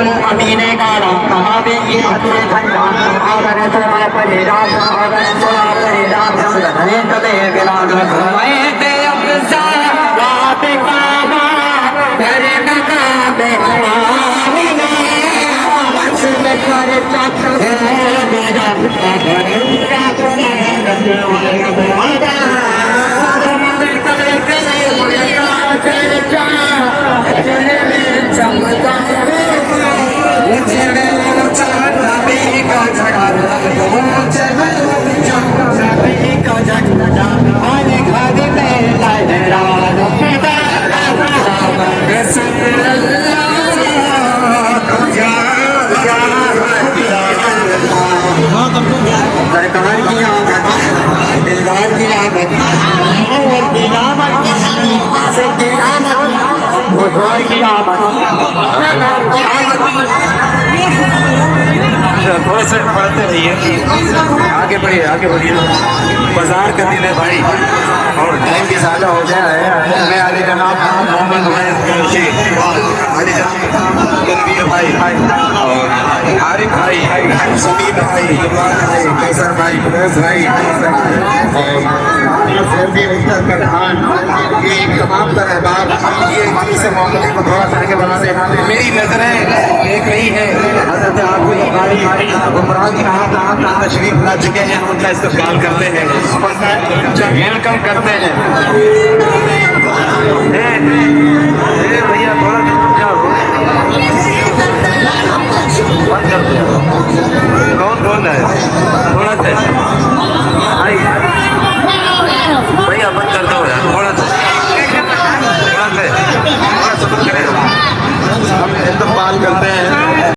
क्यों मदीने का नाम कहा भी ये हथे ठंडा अगर थोड़ा परेरा अगर थोड़ा परेरा सुधरे कदे बिलाग मैं ते अफसा रात काबा करे नकाबे आमीना बस में करे चक है मेरा सरकार की आमद दिलदार की आमद और दिलामत से की आमद बुधवार की आमद थोड़ा सा पढ़ते रहिए, आगे बढ़िए बाजार का दिन है भाई और टाइम भी ज़्यादा हो गया है। मैं अली जनाब मोहम्मद अली जनाब गलबीर भाई और आरिफ भाई समीर भाई कैसर भाई भाई ये तमाम तरह ये मनी से मोहम्मद को थोड़ा सा आगे बढ़ाते हैं। मेरी नजरें देख रही है हजरत आपको गुमराह कहाँ शरीफ ला चुके हैं, उनका इस्तेमाल करते हैं, वेलकम करते हैं। भैया थोड़ा जाओ बंद कर दो। कौन बोल रहा है? थोड़ा सा भैया बंद कर दो यार, थोड़ा सा थोड़ा सब्र करें। हम इस्तेमाल करते हैं